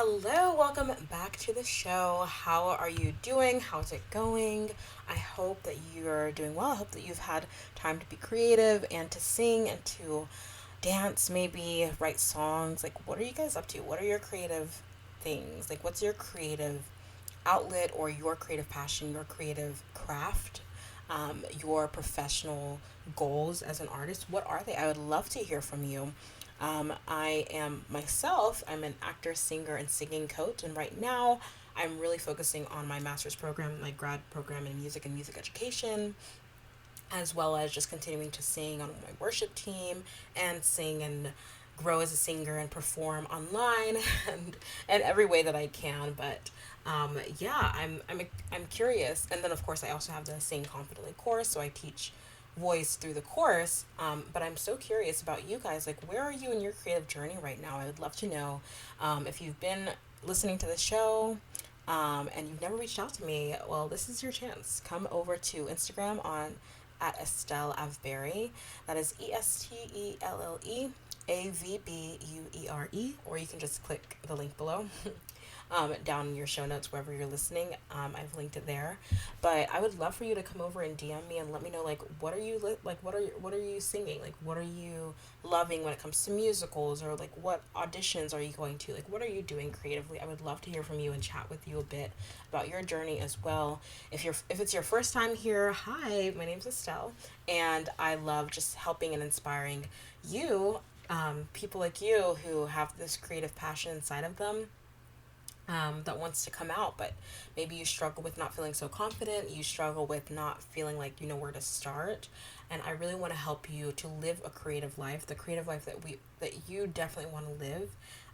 Hello, welcome back to the show. How are you doing? How's it going? I hope that you're doing well. I hope that you've had time to be creative and to sing and to dance, maybe write songs. Like, what are you guys up to? What are your creative things? Like, what's your creative outlet or your creative passion, your creative craft, your professional goals as an artist? What are they? I would love to hear from you. I am myself, I'm an actor, singer, and singing coach, and right now I'm really focusing on my master's program, my grad program in music and music education, as well as just continuing to sing on my worship team and sing and grow as a singer and perform online and every way that I can. But yeah, I'm curious. And then of course I also have the Sing Confidently course, so I teach voice through the course. But I'm so curious about you guys. Like, where are you in your creative journey right now? I would love to know if you've been listening to the show and you've never reached out to me. Well, this is your chance. Come over to Instagram on at Estelle Avberry. That is ESTELLE AVBUERE, or you can just click the link below. Down in your show notes wherever you're listening. I've linked it there, but I would love for you to come over and DM me and let me know like what are you what are you singing, like what are you loving when it comes to musicals, or like what auditions are you going to, like what are you doing creatively. I would love to hear from you and chat with you a bit about your journey as well. If it's your first time here, hi, my name's Estelle, and I love just helping and inspiring you, people like you who have this creative passion inside of them, that wants to come out, but maybe you struggle with not feeling so confident, you struggle with not feeling like you know where to start. And I really want to help you to live a creative life, the creative life that you definitely want to live.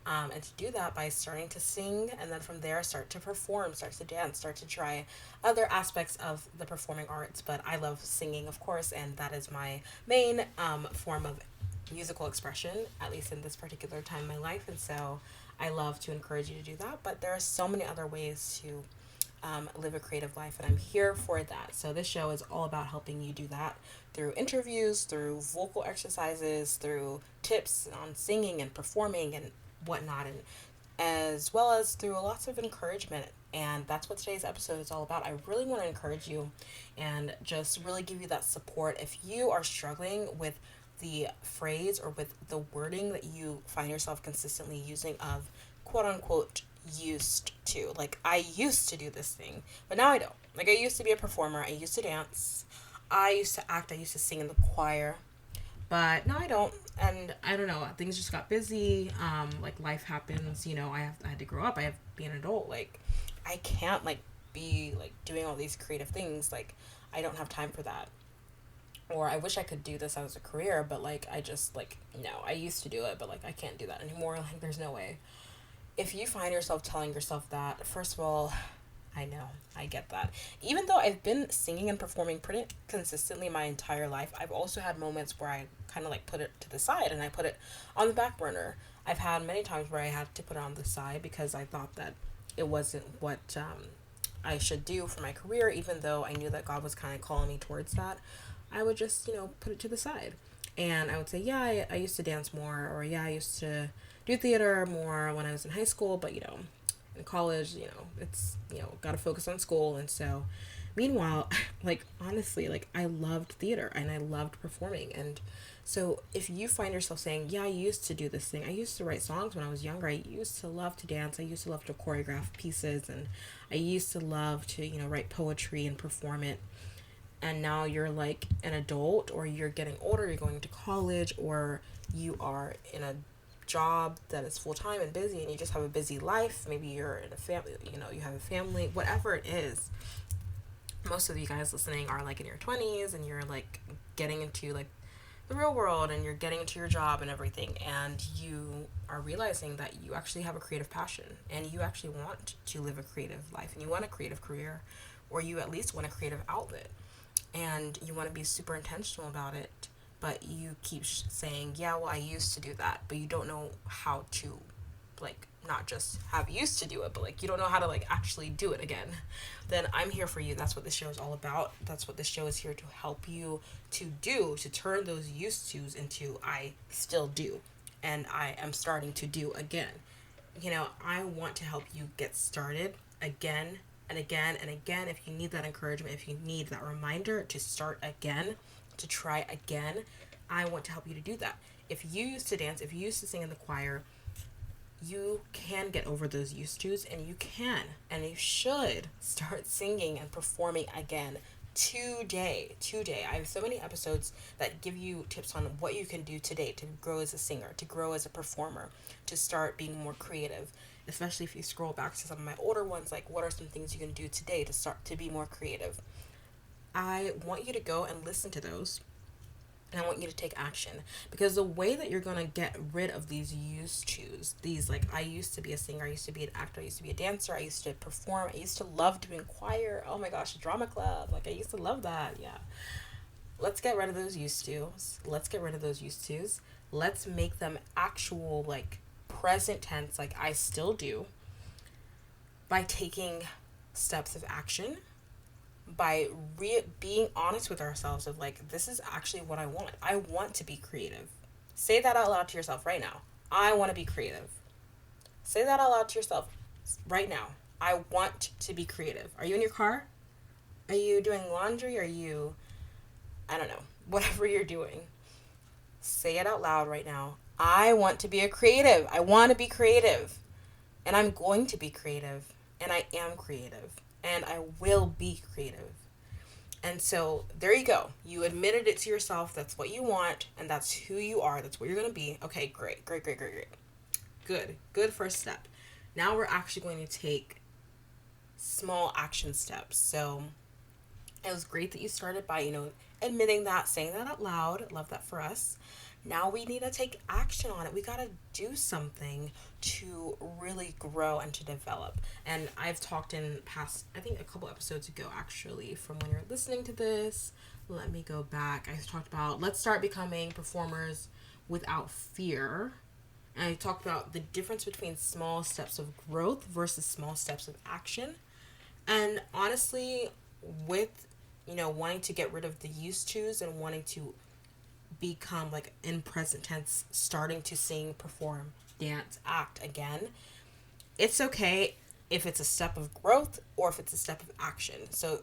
And to do that by starting to sing, and then from there start to perform, start to dance, start to try other aspects of the performing arts. But I love singing, of course, and that is my main form of musical expression, at least in this particular time in my life. And so I love to encourage you to do that. But there are so many other ways to live a creative life, and I'm here for that. So this show is all about helping you do that through interviews, through vocal exercises, through tips on singing and performing and whatnot, and as well as through lots of encouragement. And that's what today's episode is all about. I really want to encourage you and just really give you that support if you are struggling with the phrase or with the wording that you find yourself consistently using of quote unquote used to. Like, I used to do this thing, but now I don't. Like, I used to be a performer, I used to dance, I used to act, I used to sing in the choir, but now I don't. And I don't know, things just got busy. Like, life happens, I had to grow up, I have to be an adult. Like, I can't like be like doing all these creative things. Like, I don't have time for that. Or I wish I could do this as a career, but like I just like no, I used to do it, but like I can't do that anymore. Like, there's no way. If you find yourself telling yourself that, first of all, I know, I get that. Even though I've been singing and performing pretty consistently my entire life, I've also had moments where I kind of like put it to the side and I put it on the back burner. I've had many times where I had to put it on the side because I thought that it wasn't what I should do for my career, even though I knew that God was kind of calling me towards that. I would just, put it to the side. And I would say, yeah, I used to dance more, or yeah, I used to do theater more when I was in high school, but, in college, it's, gotta focus on school. And so, meanwhile, like, honestly, like, I loved theater and I loved performing. And so, if you find yourself saying, yeah, I used to do this thing, I used to write songs when I was younger, I used to love to dance, I used to love to choreograph pieces, and I used to love to, write poetry and perform it, and now you're like an adult, or you're getting older, you're going to college, or you are in a job that is full-time and busy, and you just have a busy life, maybe you're in a family, you have a family, whatever it is. Most of you guys listening are like in your 20s, and you're like getting into like the real world, and you're getting into your job and everything, and you are realizing that you actually have a creative passion, and you actually want to live a creative life, and you want a creative career, or you at least want a creative outlet, and you want to be super intentional about it, but you keep saying, yeah, well, I used to do that, but you don't know how to, like, not just have used to do it, but like you don't know how to like actually do it again, then I'm here for you. That's what this show is all about. That's what this show is here to help you to do, to turn those used tos into I still do, and I am starting to do again. I want to help you get started again and again and again. If you need that encouragement, if you need that reminder to start again, to try again, I want to help you to do that. If you used to dance, if you used to sing in the choir, you can get over those used tos, and you can and you should start singing and performing again today. I have so many episodes that give you tips on what you can do today to grow as a singer, to grow as a performer, to start being more creative. Especially if you scroll back to some of my older ones, like what are some things you can do today to start to be more creative. I want you to go and listen to those, and I want you to take action, because the way that you're going to get rid of these used tos, these like, I used to be a singer, I used to be an actor, I used to be a dancer, I used to perform, I used to love doing choir, oh my gosh, drama club, like I used to love that. Yeah, let's get rid of those used tos. Let's get rid of those used tos. Let's make them actual, like, present tense, like I still do, by taking steps of action, by being honest with ourselves of like, this is actually what I want. I want to be creative. Say that out loud to yourself right now. I want to be creative. Say that out loud to yourself right now. I want to be creative. Are you in your car? Are you doing laundry? Are you, I don't know, whatever you're doing. Say it out loud right now. I want to be a creative. I want to be creative. And I'm going to be creative. And I am creative. And I will be creative. And so there you go. You admitted it to yourself. That's what you want. And that's who you are. That's what you're going to be. Okay, great. Good first step. Now we're actually going to take small action steps. So it was great that you started by, admitting that, saying that out loud. Love that for us. Now we need to take action on it. We got to do something to really grow and to develop. And I've talked in past, I think a couple episodes ago, actually, from when you're listening to this. Let me go back. I talked about, let's start becoming performers without fear. And I talked about the difference between small steps of growth versus small steps of action. And honestly, with, wanting to get rid of the used tos and wanting to become, like, in present tense, starting to sing, perform, dance, act again, it's okay if it's a step of growth or if it's a step of action. So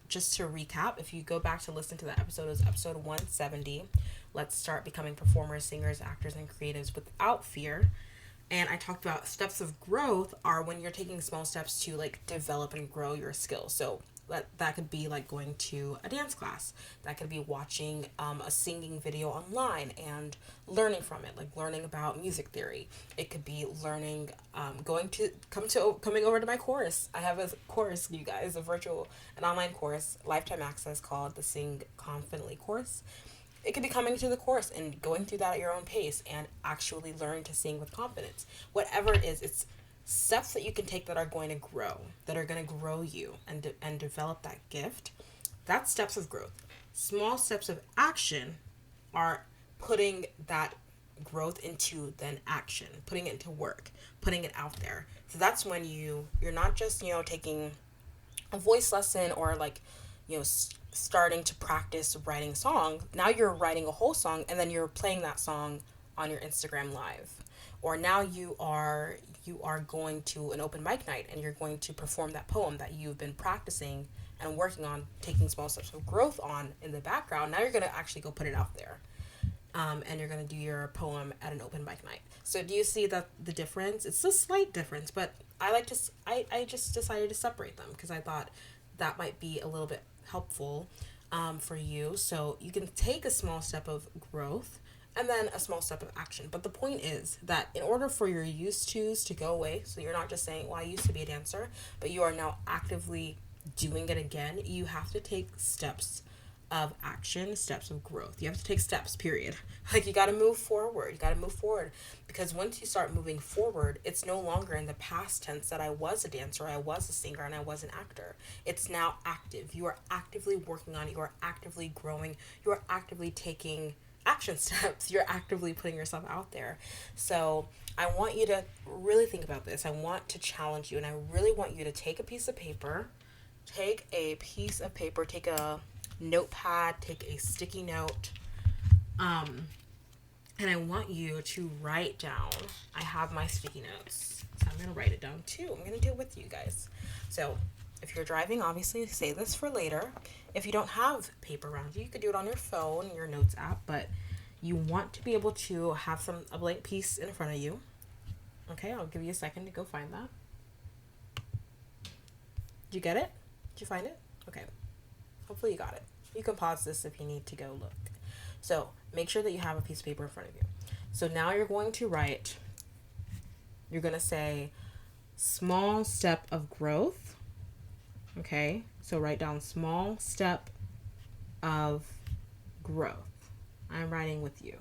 just to recap, if you go back to listen to that episode, it was episode 170. Let's start becoming performers, singers, actors, and creatives without fear. And I talked about steps of growth are when you're taking small steps to, like, develop and grow your skills. So that could be like going to a dance class. That could be watching a singing video online and learning from it, like learning about music theory. It could be learning, coming over to my course. I have a course, you guys, an online course, lifetime access, called the Sing Confidently course. It could be coming to the course and going through that at your own pace and actually learning to sing with confidence. Whatever it is, it's steps that you can take that are going to grow you and develop that gift. That's steps of growth. Small steps of action are putting that growth into then action, putting it into work, putting it out there. So that's when you're not just, taking a voice lesson or, like, starting to practice writing songs. Now you're writing a whole song and then you're playing that song on your Instagram live. Or now you are going to an open mic night and you're going to perform that poem that you've been practicing and working on, taking small steps of growth on in the background. Now you're going to actually go put it out there. And you're going to do your poem at an open mic night. So do you see that the difference? It's a slight difference, but I just decided to separate them because I thought that might be a little bit helpful for you. So you can take a small step of growth and then a small step of action. But the point is that in order for your used tos to go away, so you're not just saying, well, I used to be a dancer, but you are now actively doing it again, you have to take steps of action, steps of growth. You have to take steps, period. Like, you got to move forward. Because once you start moving forward, it's no longer in the past tense that I was a dancer, I was a singer, and I was an actor. It's now active. You are actively working on it. You are actively growing. You are actively taking action steps. You're actively putting yourself out there. So I want you to really think about this. I want to challenge you, and I really want you to take a piece of paper, take a notepad, take a sticky note, And I want you to write down. I have my sticky notes, so I'm going to write it down too. I'm going to do it with you guys. So if you're driving, obviously save this for later. If you don't have paper around you, you could do it on your phone, your notes app, but you want to be able to have a blank piece in front of you. Okay, I'll give you a second to go find that. Did you get it? Did you find it? Okay. Hopefully you got it. You can pause this if you need to go look. So make sure that you have a piece of paper in front of you. So now you're going to write, you're going to say small step of growth. Okay. So write down small step of growth. I'm writing with you.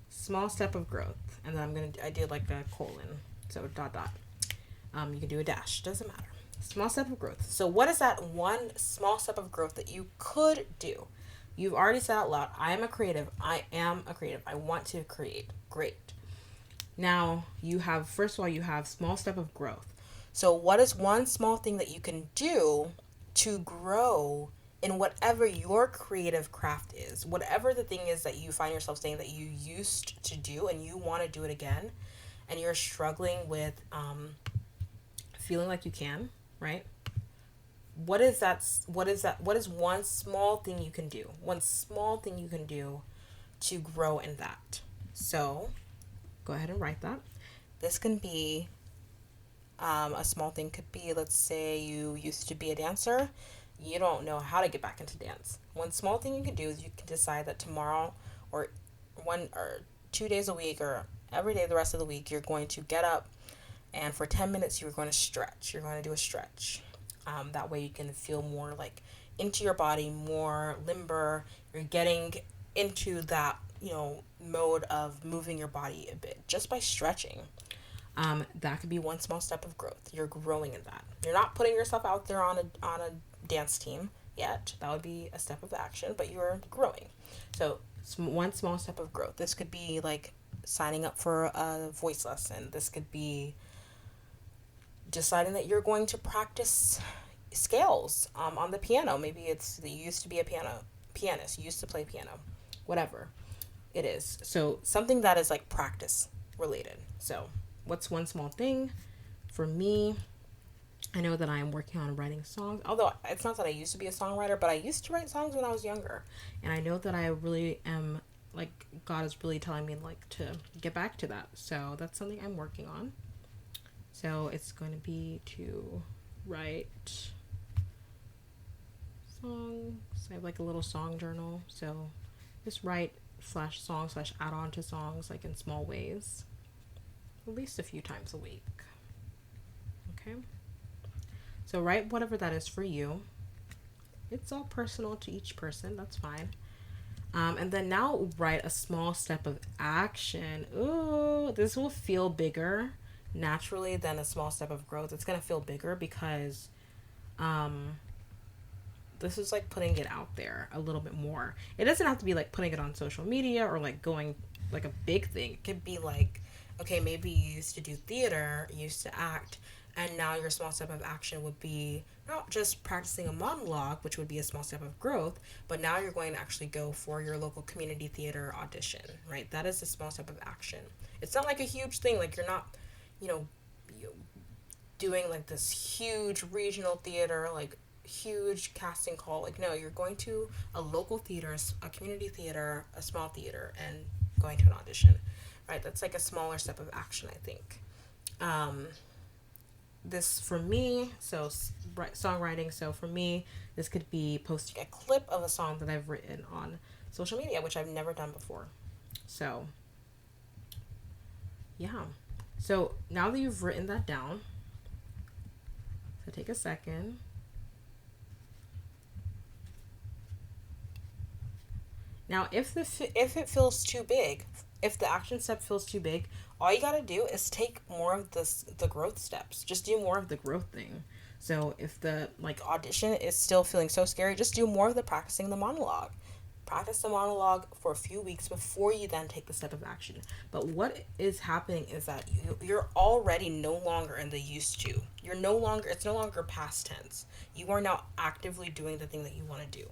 Small step of growth. And then I did like a colon. So dot. You can do a dash. Doesn't matter. Small step of growth. So what is that one small step of growth that you could do? You've already said out loud, I am a creative. I want to create. Great. Now first of all, you have small step of growth. So what is one small thing that you can do to grow in whatever your creative craft is? Whatever the thing is that you find yourself saying that you used to do and you want to do it again, and you're struggling with feeling like you can, right? What is one small thing you can do? One small thing you can do to grow in that. So go ahead and write that. This can be a small thing could be, let's say you used to be a dancer. You don't know how to get back into dance. One small thing you can do is you can decide that tomorrow or 1 or 2 days a week or every day the rest of the week, you're going to get up and for 10 minutes you're going to stretch. You're going to do a stretch. That way you can feel more like into your body, more limber. You're getting into that, mode of moving your body a bit just by stretching. That could be one small step of growth. You're growing in that. You're not putting yourself out there on a dance team yet. That would be a step of action, but you're growing. So one small step of growth. This could be like signing up for a voice lesson. This could be deciding that you're going to practice scales on the piano. Maybe it's that you used to be a pianist. You used to play piano. Whatever it is. So something that is like practice related. So what's one small thing? For me, I know that I am working on writing songs. Although it's not that I used to be a songwriter, but I used to write songs when I was younger. And I know that I really am, like, God is really telling me, like, to get back to that. So that's something I'm working on. So it's going to be to write songs. I have, like, a little song journal. So just write /song /add on to songs, like, in small ways. At least a few times a week. Okay? So write whatever that is for you. It's all personal to each person. That's fine. And then now write a small step of action. Ooh, this will feel bigger naturally than a small step of growth. It's going to feel bigger because this is like putting it out there a little bit more. It doesn't have to be like putting it on social media or like going like a big thing. It could be like, okay, maybe you used to do theater, you used to act, and now your small step of action would be not just practicing a monologue, which would be a small step of growth, but now you're going to actually go for your local community theater audition, right? That is a small step of action. It's not like a huge thing. Like you're not, doing like this huge regional theater, like huge casting call. Like, no, you're going to a local theater, a community theater, a small theater, and going to an audition, right? That's like a smaller step of action, I think. This for me, so songwriting. So for me, this could be posting a clip of a song that I've written on social media, which I've never done before. So, yeah. So now that you've written that down, so take a second. Now, if it feels too big, if the action step feels too big, all you gotta do is take more of the growth steps. Just do more of the growth thing. So if the audition is still feeling so scary, just do more of the practicing the monologue. Practice the monologue for a few weeks before you then take the step of action. But what is happening is that you're already no longer in the used to. It's no longer past tense. You are now actively doing the thing that you want to do.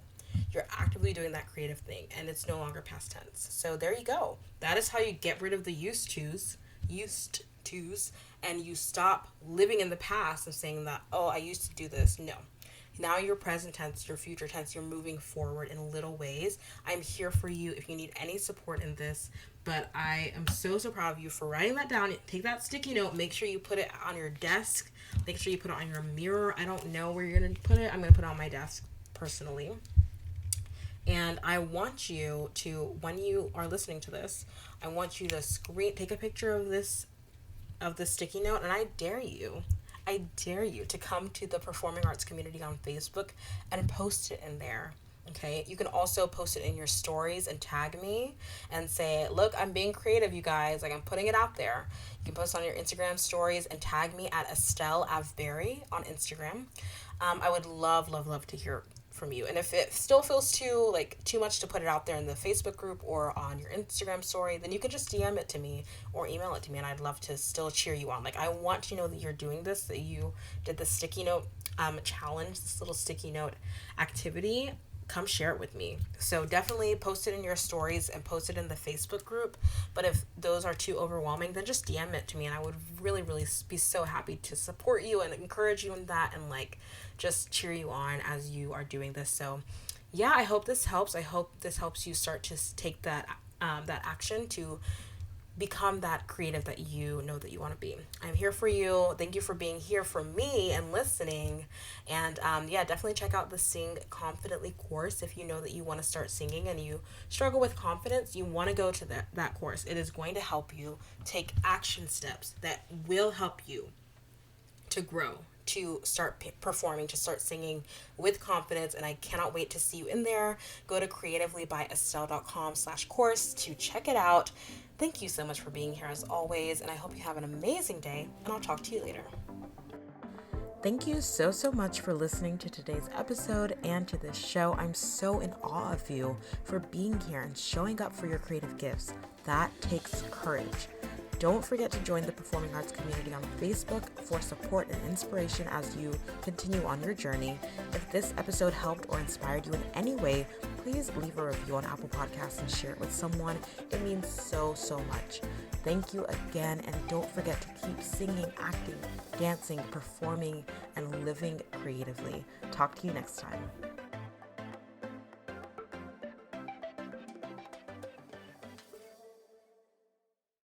You're actively doing that creative thing, and it's no longer past tense. So there you go. That is how you get rid of the used tos, and you stop living in the past and saying that, oh, I used to do this. No. Now your present tense, your future tense, you're moving forward in little ways. I'm here for you if you need any support in this. But I am so, so proud of you for writing that down. Take that sticky note. Make sure you put it on your desk. Make sure you put it on your mirror. I don't know where you're going to put it. I'm going to put it on my desk personally. And I want you to, when you are listening to this, I want you to take a picture of this sticky note, and I dare you to come to the performing arts community on Facebook and post it in there. Okay, you can also post it in your stories and tag me and say, look, I'm being creative, you guys. Like, I'm putting it out there. You can post on your Instagram stories and tag me at Estelle Avberry on Instagram. I would love, love, love to hear from you. And if it still feels too much to put it out there in the Facebook group or on your Instagram story, then you can just DM it to me or email it to me, and I'd love to still cheer you on. Like, I want to know that you're doing this, that you did the sticky note challenge, this little sticky note activity. Come share it with me. So definitely post it in your stories and post it in the Facebook group. But if those are too overwhelming, then just DM it to me, and I would really, really be so happy to support you and encourage you in that, and just cheer you on as you are doing this. So yeah, I hope this helps. I hope this helps you start to take that action to become that creative that you know that you want to be. I'm here for you. Thank you for being here for me and listening. And definitely check out the Sing Confidently course if you know that you want to start singing and you struggle with confidence. You want to go to that course. It is going to help you take action steps that will help you to grow, to start performing, to start singing with confidence. And I cannot wait to see you in there. Go to creativelybyestelle.com/course to check it out. Thank you so much for being here as always, and I hope you have an amazing day, and I'll talk to you later. Thank you so, so much for listening to today's episode and to this show. I'm so in awe of you for being here and showing up for your creative gifts. That takes courage. Don't forget to join the Performing Arts community on Facebook for support and inspiration as you continue on your journey. If this episode helped or inspired you in any way, please leave a review on Apple Podcasts and share it with someone. It means so, so much. Thank you again, and don't forget to keep singing, acting, dancing, performing, and living creatively. Talk to you next time.